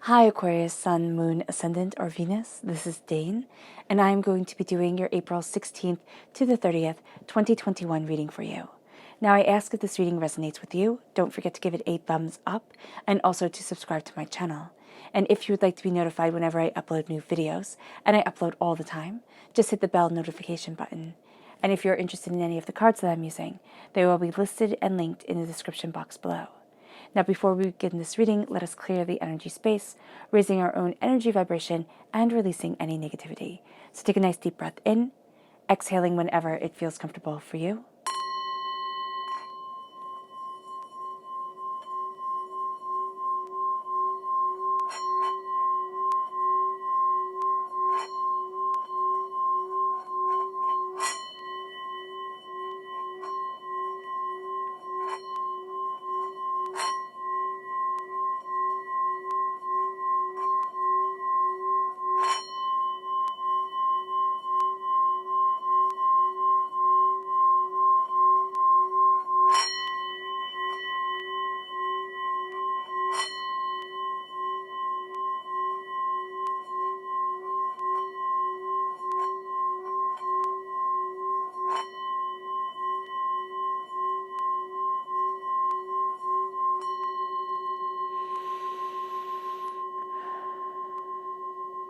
Hi Aquarius, Sun, Moon, Ascendant, or Venus. This is Dane, and I'm going to be doing your April 16th to the 30th, 2021 reading for you. Now, I ask if this reading resonates with you. Don't forget to give it a thumbs up and also to subscribe to my channel. And if you would like to be notified whenever I upload new videos, and I upload all the time, just hit the bell notification button. And if you're interested in any of the cards that I'm using, they will be listed and linked in the description box below. Now, before we begin this reading, let us clear the energy space, raising our own energy vibration and releasing any negativity. So take a nice deep breath in, exhaling whenever it feels comfortable for you.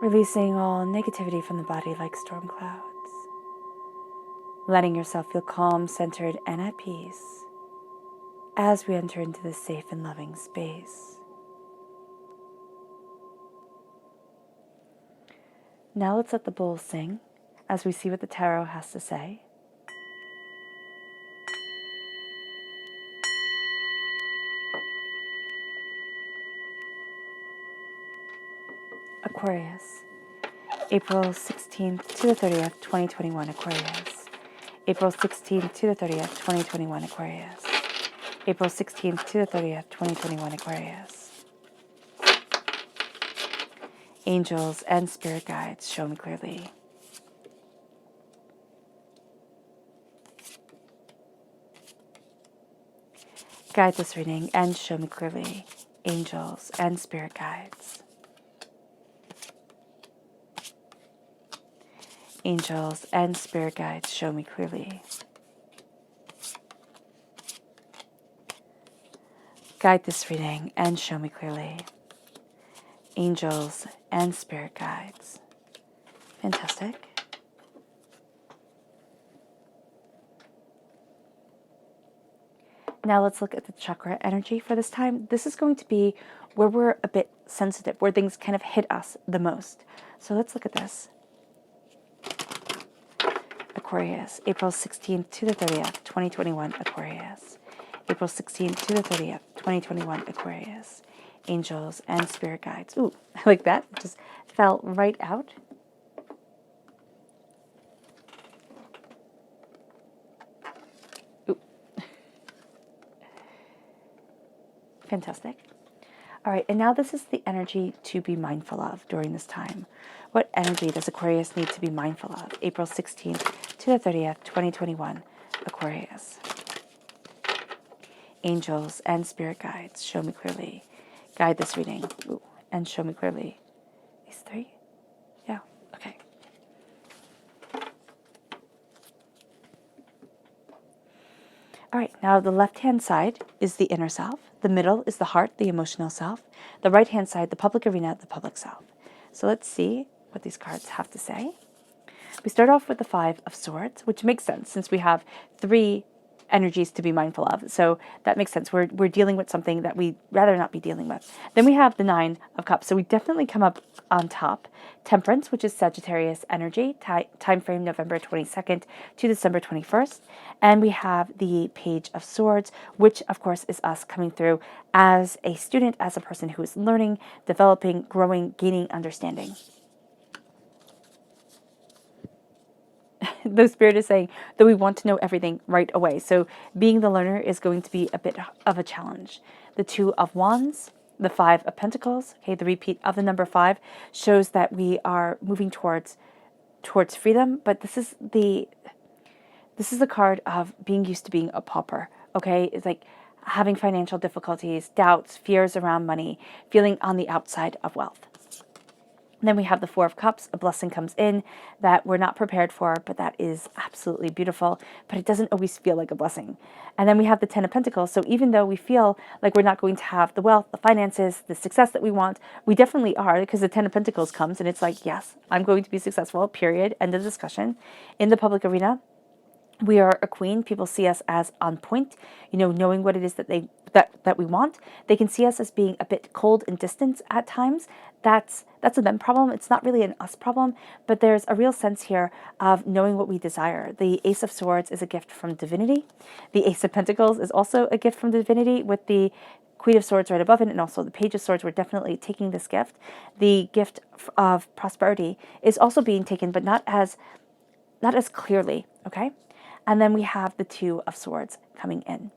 Releasing all negativity from the body like storm clouds. Letting yourself feel calm, centered, and at peace as we enter into this safe and loving space. Now let's let the bowl sing as we see what the tarot has to say. Aquarius, April 16th to the 30th, 2021, Aquarius. April 16th to the 30th, 2021, Aquarius. April 16th to the 30th, 2021, Aquarius. Angels and spirit guides, show me clearly. Guide this reading and show me clearly. Angels and spirit guides. Angels and spirit guides, show me clearly. Guide this reading and show me clearly. Angels and spirit guides. Fantastic. Now let's look at the chakra energy for this time. This is going to be where we're a bit sensitive, where things kind of hit us the most. So let's look at this. Aquarius, April 16th to the 30th, 2021, Aquarius. April 16th to the 30th, 2021, Aquarius. Angels and spirit guides. Ooh, I like that. Just fell right out. Ooh. Fantastic. All right, and now this is the energy to be mindful of during this time. What energy does Aquarius need to be mindful of? April 16th to the 30th, 2021, Aquarius. Angels and spirit guides, show me clearly. Guide this reading. Ooh, and show me clearly. These three? Yeah, okay. All right, now the left-hand side is the inner self. The middle is the heart, the emotional self. The right-hand side, the public arena, the public self. So let's see what these cards have to say. We start off with the Five of Swords, which makes sense since we have three energies to be mindful of. So that makes sense. We're dealing with something that we'd rather not be dealing with. Then we have the Nine of Cups. So we definitely come up on top. Temperance, which is Sagittarius energy, time frame November 22nd to December 21st. And we have the Page of Swords, which of course is us coming through as a student, as a person who is learning, developing, growing, gaining understanding. The Spirit is saying that we want to know everything right away. So being the learner is going to be a bit of a challenge. The Two of Wands, the Five of Pentacles, okay, the repeat of the number 5 shows that we are moving towards freedom, but this is the card of being used to being a pauper, okay? It's like having financial difficulties, doubts, fears around money, feeling on the outside of wealth. Then we have the Four of Cups. A blessing comes in that we're not prepared for, but that is absolutely beautiful, but it doesn't always feel like a blessing. And then we have the Ten of Pentacles. So even though we feel like we're not going to have the wealth, the finances, the success that we want, we definitely are, because the Ten of Pentacles comes and it's like, yes, I'm going to be successful, period, end of discussion. In the public arena, we are a queen. People see us as on point, knowing what it is that that we want. They can see us as being a bit cold and distant at times. That's a them problem. It's not really an us problem, but there's a real sense here of knowing what we desire. The Ace of Swords is a gift from Divinity. The Ace of Pentacles is also a gift from Divinity, with the Queen of Swords right above it, and also the Page of Swords. We're definitely taking this gift. The gift of prosperity is also being taken, but not as clearly, okay? And then we have the Two of Swords coming in.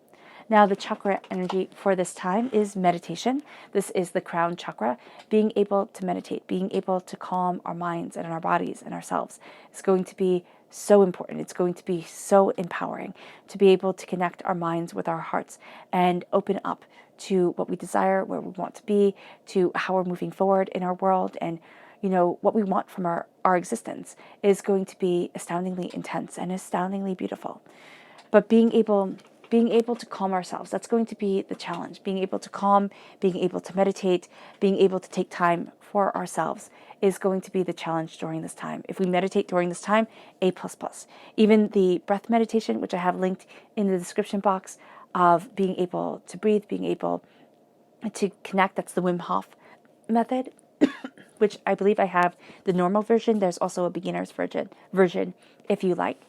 Now, the chakra energy for this time is meditation. This is the Crown Chakra. Being able to meditate, being able to calm our minds and our bodies and ourselves is going to be so important. It's going to be so empowering to be able to connect our minds with our hearts and open up to what we desire, where we want to be, to how we're moving forward in our world, and what we want from our existence is going to be astoundingly intense and astoundingly beautiful. But being able to calm ourselves, that's going to be the challenge. Being able to calm, being able to meditate, being able to take time for ourselves is going to be the challenge during this time. If we meditate during this time, A++. Even the breath meditation, which I have linked in the description box, of being able to breathe, being able to connect, that's the Wim Hof method, which I believe I have the normal version. There's also a beginner's version if you like.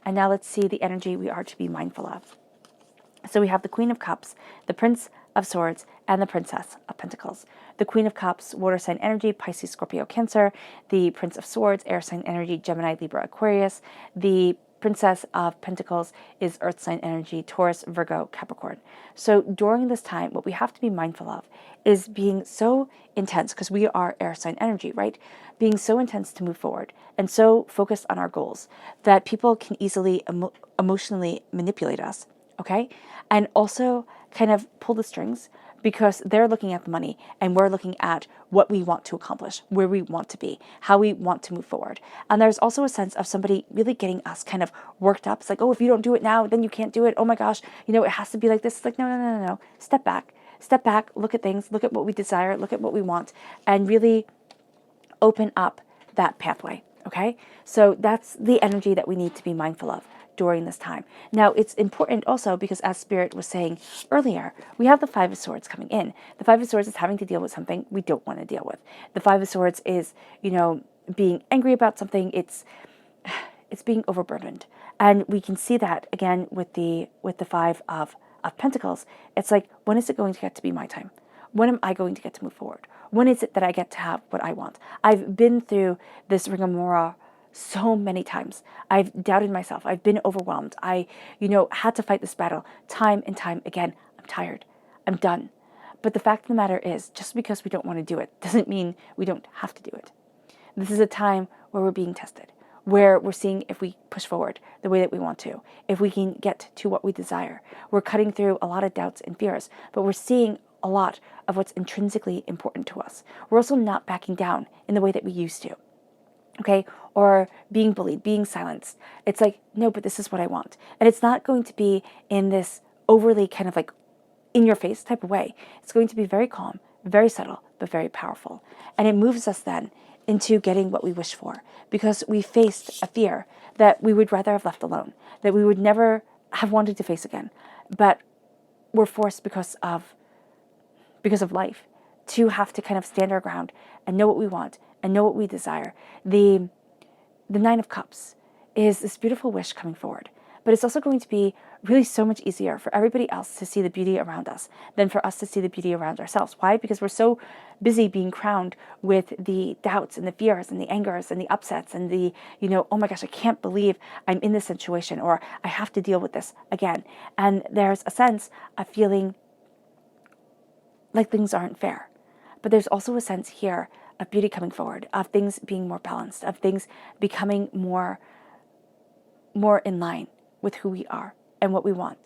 And now let's see the energy we are to be mindful of. So we have the Queen of Cups, the Prince of Swords, and the Princess of Pentacles. The Queen of Cups, water sign energy, Pisces, Scorpio, Cancer. The Prince of Swords, air sign energy, Gemini, Libra, Aquarius. The Princess of Pentacles is earth sign energy, Taurus, Virgo, Capricorn. So during this time, what we have to be mindful of is being so intense, because we are air sign energy, right? Being so intense to move forward and so focused on our goals that people can easily emotionally manipulate us, okay? And also kind of pull the strings, because they're looking at the money and we're looking at what we want to accomplish, where we want to be, how we want to move forward. And there's also a sense of somebody really getting us kind of worked up. It's like, oh, if you don't do it now, then you can't do it. Oh my gosh, it has to be like this. It's like, no. Step back, look at things, look at what we desire, look at what we want, and really open up that pathway, okay? So that's the energy that we need to be mindful of during this time. Now, it's important also because, as Spirit was saying earlier, we have the Five of Swords coming in. The Five of Swords is having to deal with something we don't want to deal with. The Five of Swords is, being angry about something. It's being overburdened. And we can see that again with the Five of Pentacles. It's like, when is it going to get to be my time? When am I going to get to move forward? When is it that I get to have what I want? I've been through this rigmarole so many times. I've doubted myself. I've been overwhelmed. I, had to fight this battle time and time again. I'm tired. I'm done. But the fact of the matter is, just because we don't want to do it doesn't mean we don't have to do it. This is a time where we're being tested, where we're seeing if we push forward the way that we want to, if we can get to what we desire. We're cutting through a lot of doubts and fears, but we're seeing a lot of what's intrinsically important to us. We're also not backing down in the way that we used to. Okay, or being bullied, being silenced. It's like, no, but this is what I want. And it's not going to be in this overly kind of like in your face type of way. It's going to be very calm, very subtle, but very powerful. And it moves us then into getting what we wish for, because we faced a fear that we would rather have left alone, that we would never have wanted to face again. But we're forced because of life to have to kind of stand our ground and know what we want and know what we desire. The Nine of Cups is this beautiful wish coming forward, but it's also going to be really so much easier for everybody else to see the beauty around us than for us to see the beauty around ourselves. Why? Because we're so busy being crowned with the doubts and the fears and the angers and the upsets and the, oh my gosh, I can't believe I'm in this situation, or I have to deal with this again. And there's a sense of feeling like things aren't fair. But there's also a sense here of beauty coming forward, of things being more balanced, of things becoming more in line with who we are and what we want.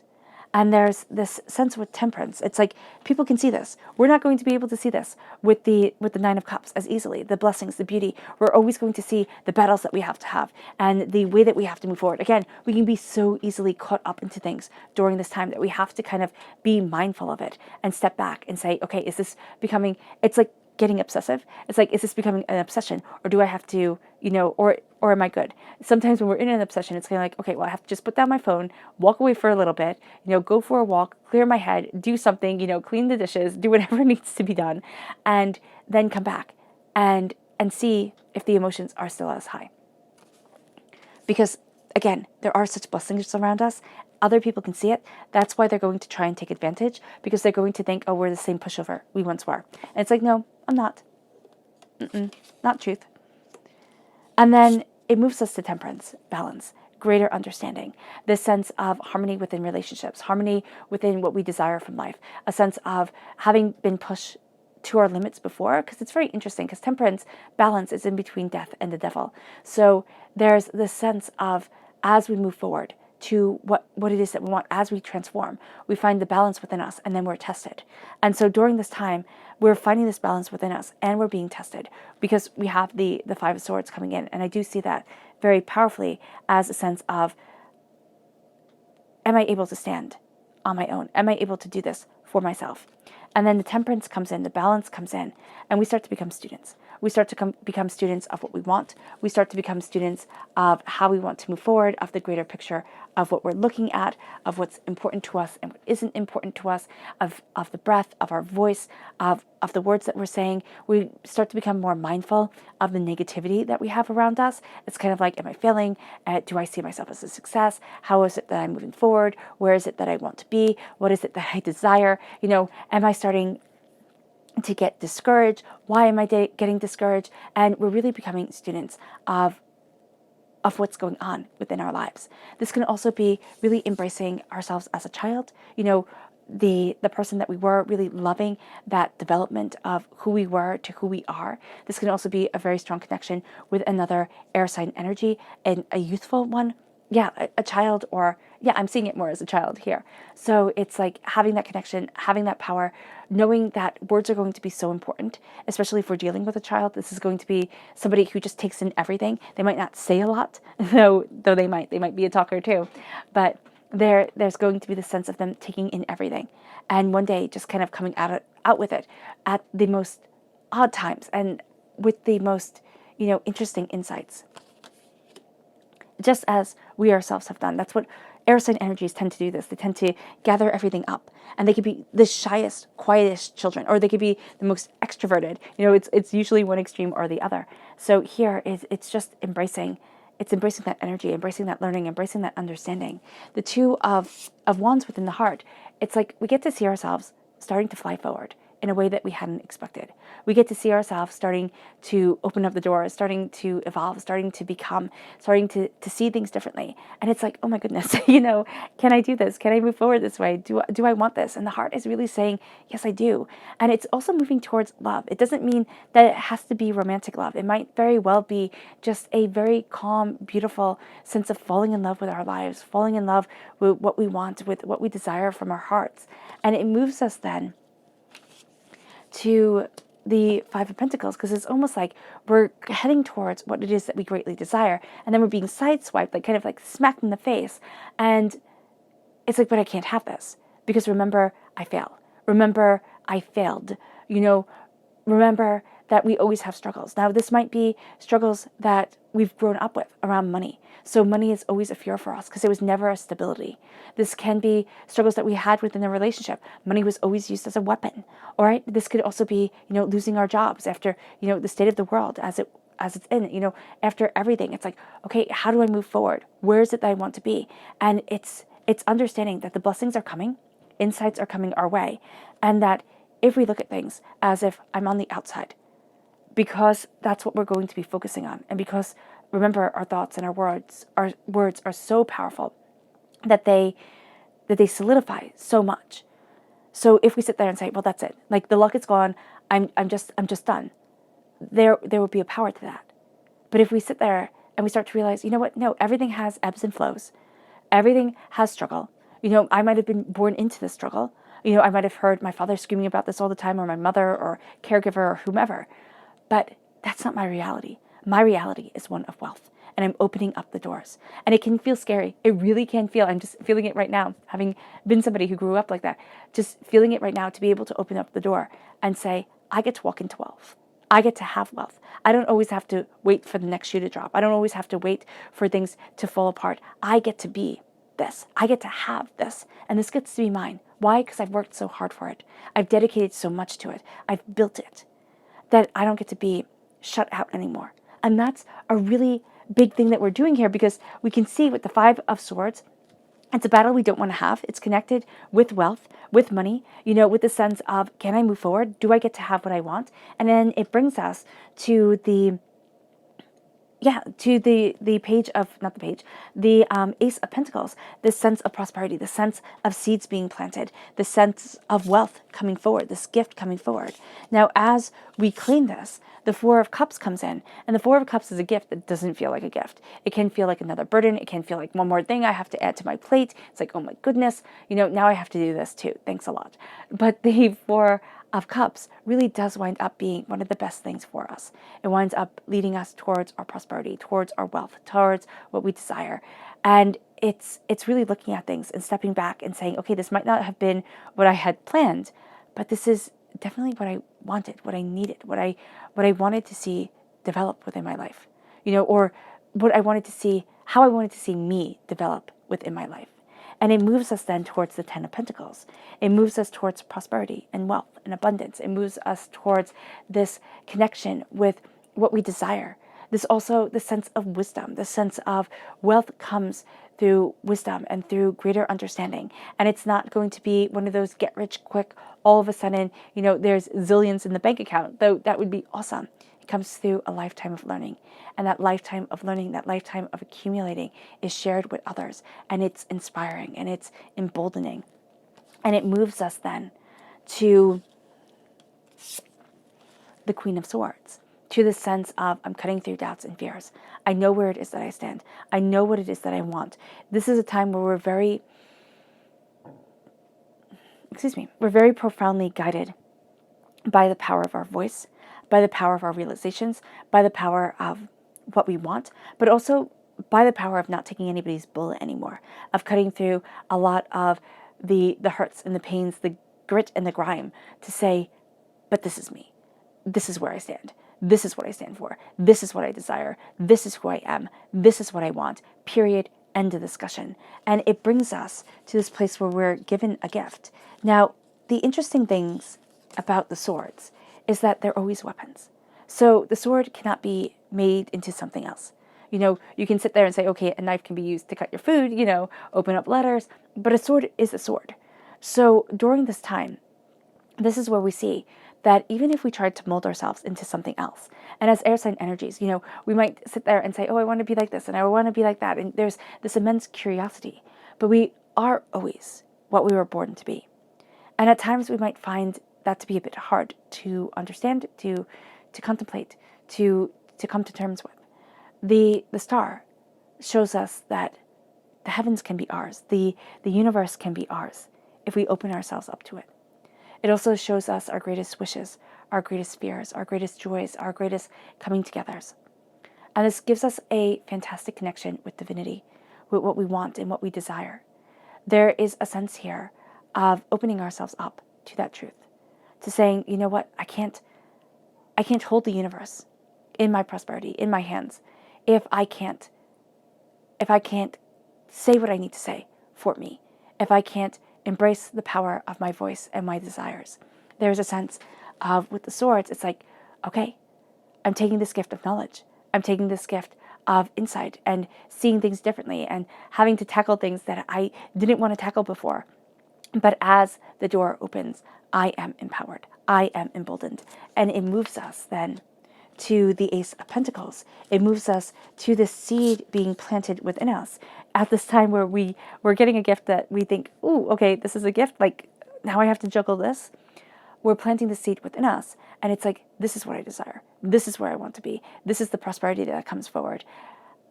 And there's this sense with temperance. It's like people can see this. We're not going to be able to see this with the Nine of Cups as easily. The blessings, the beauty. We're always going to see the battles that we have to have and the way that we have to move forward. Again, we can be so easily caught up into things during this time that we have to kind of be mindful of it and step back and say, okay, is this becoming, it's like getting obsessive. It's like, is this becoming an obsession, or do I have to, or am I good? Sometimes when we're in an obsession, it's kind of like, okay, well, I have to just put down my phone, walk away for a little bit, go for a walk, clear my head, do something, clean the dishes, do whatever needs to be done, and then come back and see if the emotions are still as high. Because again, there are such blessings around us. Other people can see it. That's why they're going to try and take advantage, because they're going to think, oh, we're the same pushover we once were. And it's like, no, I'm not. Not truth. And then it moves us to temperance, balance, greater understanding, this sense of harmony within relationships, harmony within what we desire from life, a sense of having been pushed to our limits before, because it's very interesting, because temperance, balance is in between death and the devil. So there's this sense of, as we move forward to what it is that we want, as we transform, we find the balance within us, and then we're tested. And so during this time, we're finding this balance within us, and we're being tested, because we have the Five of Swords coming in. And I do see that very powerfully as a sense of, am I able to stand on my own? Am I able to do this for myself? And then the temperance comes in, the balance comes in, and we start to become students. We start to become students of what we want. We start to become students of how we want to move forward, of the greater picture of what we're looking at, of what's important to us and what isn't important to us, of the breath, of our voice, of the words that we're saying. We start to become more mindful of the negativity that we have around us. It's kind of like, am I failing? Do I see myself as a success? How is it that I'm moving forward? Where is it that I want to be? What is it that I desire? Am I starting to get discouraged? Why am I getting discouraged? And we're really becoming students of what's going on within our lives. This can also be really embracing ourselves as a child, the person that we were, really loving that development of who we were to who we are. This can also be a very strong connection with another air sign energy, and a youthful one. Yeah, a child, or I'm seeing it more as a child here. So it's like having that connection, having that power, knowing that words are going to be so important, especially if we're dealing with a child. This is going to be somebody who just takes in everything. They might not say a lot, though they might be a talker too, but there's going to be the sense of them taking in everything, and one day just kind of coming out with it at the most odd times and with the most interesting insights, just as we ourselves have done. That's what air sign energies tend to do. They tend to gather everything up, and they could be the shyest, quietest children, or they could be the most extroverted. It's usually one extreme or the other. So here it's just embracing that energy, embracing that learning, embracing that understanding. The Two of Wands within the heart, it's like we get to see ourselves starting to fly forward in a way that we hadn't expected. We get to see ourselves starting to open up the doors, starting to evolve, starting to become, starting to see things differently. And it's like, oh my goodness, can I do this? Can I move forward this way? Do I want this? And the heart is really saying, yes, I do. And it's also moving towards love. It doesn't mean that it has to be romantic love. It might very well be just a very calm, beautiful sense of falling in love with our lives, falling in love with what we want, with what we desire from our hearts. And it moves us then to the Five of Pentacles, because it's almost like we're heading towards what it is that we greatly desire, and then we're being sideswiped, like kind of like smacked in the face. And it's like, but I can't have this, because remember, I fail. Remember, I failed. Remember that we always have struggles. Now, this might be struggles that we've grown up with around money. So money is always a fear for us because it was never a stability. This can be struggles that we had within a relationship. Money was always used as a weapon. All right. This could also be, losing our jobs after, the state of the world as it's in, after everything. It's like, okay, how do I move forward? Where is it that I want to be? And it's understanding that the blessings are coming, insights are coming our way, and that if we look at things as if I'm on the outside, because that's what we're going to be focusing on. And because, remember, our thoughts and our words are so powerful that they solidify so much. So if we sit there and say, well, that's it, like the luck is gone, I'm just done, there will be a power to that. But if we sit there and we start to realize, you know what, no, everything has ebbs and flows, everything has struggle, You know, I might have been born into this struggle. You know, I might have heard my father screaming about this all the time, or my mother or caregiver or whomever. But that's not my reality. My reality is one of wealth. And I'm opening up the doors. And it can feel scary. It really can feel. I'm just feeling it right now, having been somebody who grew up like that. Just feeling it right now to be able to open up the door and say, I get to walk into wealth. I get to have wealth. I don't always have to wait for the next shoe to drop. I don't always have to wait for things to fall apart. I get to be this. I get to have this. And this gets to be mine. Why? Because I've worked so hard for it. I've dedicated so much to it. I've built it that I don't get to be shut out anymore. And that's a really big thing that we're doing here, because we can see with the Five of Swords, it's a battle we don't want to have. It's connected with wealth, with money, you know, with the sense of, can I move forward? Do I get to have what I want? And then it brings us to the page of, not the page, the Ace of Pentacles, this sense of prosperity, the sense of seeds being planted, the sense of wealth coming forward, this gift coming forward. Now, as we claim this, the Four of Cups comes in, and the Four of Cups is a gift that doesn't feel like a gift. It can feel like another burden. It can feel like one more thing I have to add to my plate. It's like, oh my goodness, you know, now I have to do this too. Thanks a lot. But the Four of Cups really does wind up being one of the best things for us. It winds up leading us towards our prosperity, towards our wealth, towards what we desire. And it's really looking at things and stepping back and saying, okay, this might not have been what I had planned, but this is definitely what I wanted, what I needed, what I wanted to see develop within my life, you know, or what I wanted to see, how I wanted to see me develop within my life. And it moves us then towards the Ten of Pentacles. It moves us towards prosperity and wealth and abundance. It moves us towards this connection with what we desire. This also, the sense of wisdom, the sense of wealth comes through wisdom and through greater understanding. And it's not going to be one of those get rich quick, all of a sudden, you know, there's zillions in the bank account, though that would be awesome. It comes through a lifetime of learning. And that lifetime of learning, that lifetime of accumulating is shared with others. And it's inspiring and it's emboldening. And it moves us then to the Queen of Swords, to the sense of, I'm cutting through doubts and fears. I know where it is that I stand. I know what it is that I want. This is a time where we're very profoundly guided by the power of our voice, by the power of our realizations, by the power of what we want, but also by the power of not taking anybody's bullet anymore, of cutting through a lot of the hurts and the pains, the grit and the grime, to say, but this is me. This is where I stand. This is what I stand for. This is what I desire. This is who I am. This is what I want. Period. End of discussion. And it brings us to this place where we're given a gift. Now, the interesting things about the swords is that they're always weapons. So the sword cannot be made into something else. You know, you can sit there and say, okay, a knife can be used to cut your food, you know, open up letters, but a sword is a sword. So during this time, this is where we see that even if we tried to mold ourselves into something else, and as air sign energies, you know, we might sit there and say, oh, I want to be like this, and I want to be like that, and there's this immense curiosity, but we are always what we were born to be. And at times we might find that to be a bit hard to understand, to contemplate, to come to terms with. The star shows us that the heavens can be ours, the universe can be ours if we open ourselves up to it. It also shows us our greatest wishes, our greatest fears, our greatest joys, our greatest coming togethers. And this gives us a fantastic connection with divinity, with what we want and what we desire. There is a sense here of opening ourselves up to that truth, to saying, you know what, I can't hold the universe in my prosperity, in my hands, if I can't say what I need to say for me, if I can't embrace the power of my voice and my desires. There's a sense of, with the swords, it's like, okay, I'm taking this gift of knowledge. I'm taking this gift of insight and seeing things differently and having to tackle things that I didn't want to tackle before. But as the door opens, I am empowered. I am emboldened. And it moves us then to the Ace of Pentacles. It moves us to the seed being planted within us at this time where we're getting a gift that we think, ooh, okay, this is a gift. Like, now I have to juggle this. We're planting the seed within us. And it's like, this is what I desire. This is where I want to be. This is the prosperity that comes forward.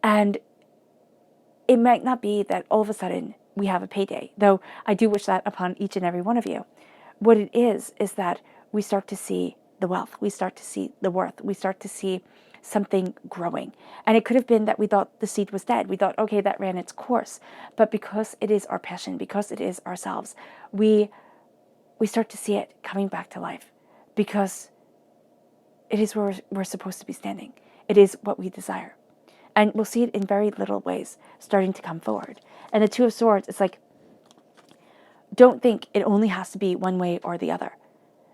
And it might not be that all of a sudden we have a payday, though I do wish that upon each and every one of you. What it is that we start to see the wealth, we start to see the worth, we start to see something growing. And it could have been that we thought the seed was dead. We thought, okay, that ran its course. But because it is our passion, because it is ourselves, we start to see it coming back to life, because it is where we're supposed to be standing. It is what we desire. And we'll see it in very little ways starting to come forward. And the Two of Swords, it's like, don't think it only has to be one way or the other.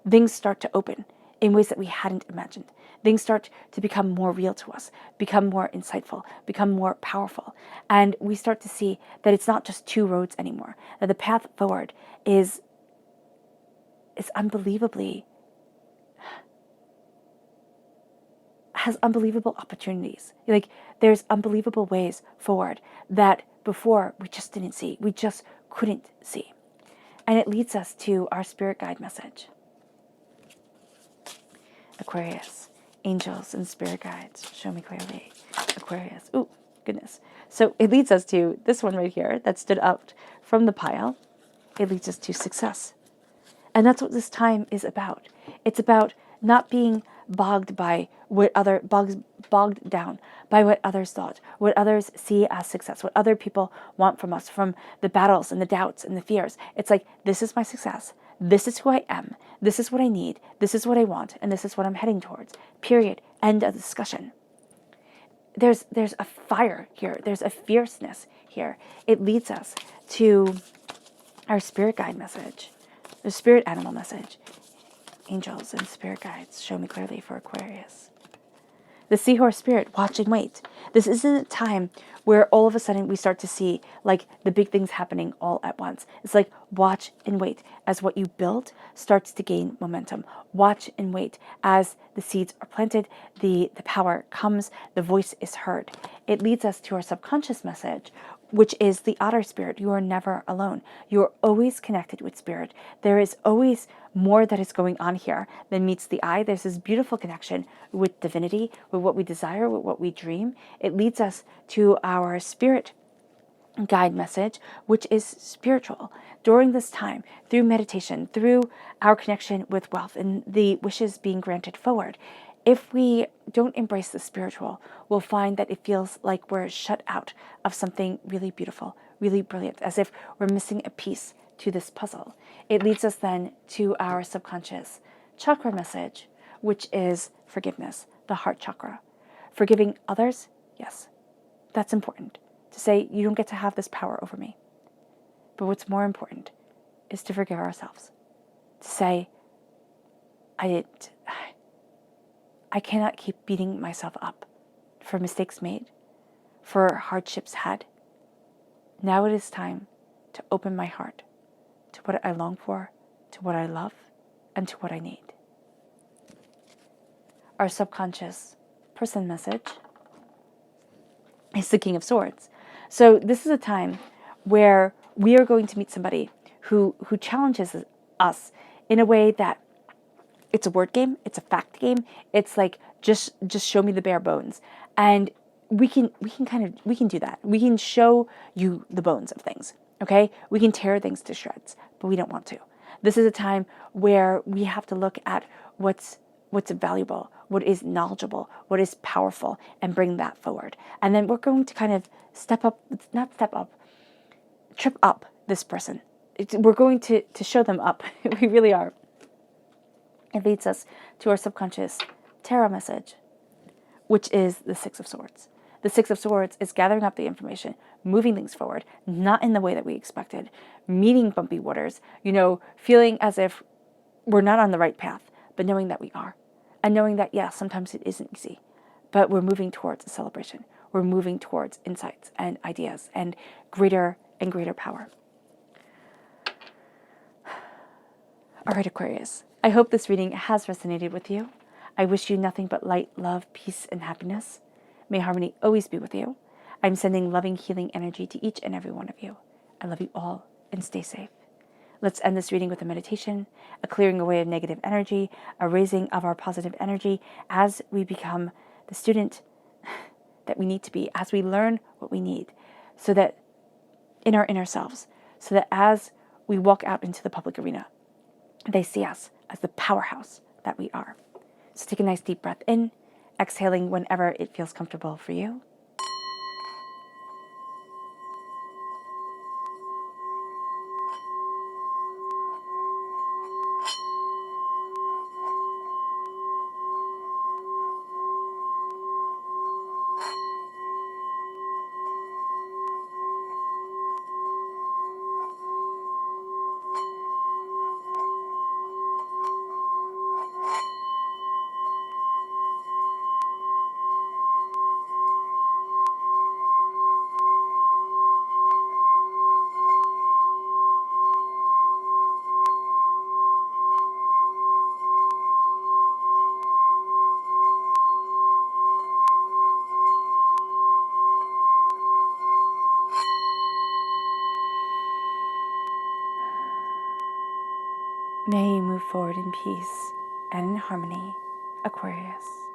Things start to open in ways that we hadn't imagined. Things start to become more real to us, become more insightful, become more powerful. And we start to see that it's not just two roads anymore, that the path forward is unbelievably, has unbelievable opportunities. Like, there's unbelievable ways forward that before we just didn't see, we just couldn't see. And it leads us to our spirit guide message. Aquarius, angels and spirit guides, show me clearly. Aquarius, ooh, goodness. So it leads us to this one right here that stood out from the pile. It leads us to success. And that's what this time is about. It's about not being bogged by bogged down by what others thought, what others see as success, what other people want from us, from the battles and the doubts and the fears. It's like, this is my success. This is who I am. This is what I need. This is what I want. And this is what I'm heading towards. Period. End of discussion. There's a fire here. There's a fierceness here. It leads us to our spirit guide message, the spirit animal message. Angels and spirit guides, show me clearly for Aquarius. The seahorse spirit, watch and wait. This isn't a time where all of a sudden we start to see like the big things happening all at once. It's like, watch and wait as what you build starts to gain momentum. Watch and wait as the seeds are planted, the power comes, the voice is heard. It leads us to our subconscious message, which is the otter spirit. You are never alone. You are always connected with spirit. There is always more that is going on here than meets the eye. There's this beautiful connection with divinity, with what we desire, with what we dream. It leads us to our spirit guide message, which is spiritual. During this time, through meditation, through our connection with wealth and the wishes being granted forward, if we don't embrace the spiritual, we'll find that it feels like we're shut out of something really beautiful, really brilliant, as if we're missing a piece to this puzzle. It leads us then to our subconscious chakra message, which is forgiveness, the heart chakra. Forgiving others, yes, that's important. To say, you don't get to have this power over me. But what's more important is to forgive ourselves. To say, I cannot keep beating myself up for mistakes made, for hardships had. Now it is time to open my heart to what I long for, to what I love, and to what I need. Our subconscious person message is the King of Swords. So this is a time where we are going to meet somebody who challenges us in a way that it's a word game, it's a fact game. It's like, just show me the bare bones. And we can do that. We can show you the bones of things. Okay? We can tear things to shreds, but we don't want to. This is a time where we have to look at what's valuable, what is knowledgeable, what is powerful, and bring that forward. And then we're going to kind of trip up this person. We're going to show them up. We really are. It leads us to our subconscious tarot message, which is the Six of Swords. The Six of Swords is gathering up the information, moving things forward, not in the way that we expected, meeting bumpy waters, feeling as if we're not on the right path, but knowing that we are. And knowing that, yeah, sometimes it isn't easy, but we're moving towards a celebration. We're moving towards insights and ideas and greater and greater power. All right, Aquarius, I hope this reading has resonated with you. I wish you nothing but light, love, peace, and happiness. May harmony always be with you. I'm sending loving, healing energy to each and every one of you. I love you all, and stay safe. Let's end this reading with a meditation, a clearing away of negative energy, a raising of our positive energy as we become the student that we need to be, as we learn what we need, so that in our inner selves, so that as we walk out into the public arena, they see us as the powerhouse that we are. So take a nice deep breath in, exhaling whenever it feels comfortable for you. May you move forward in peace and in harmony, Aquarius.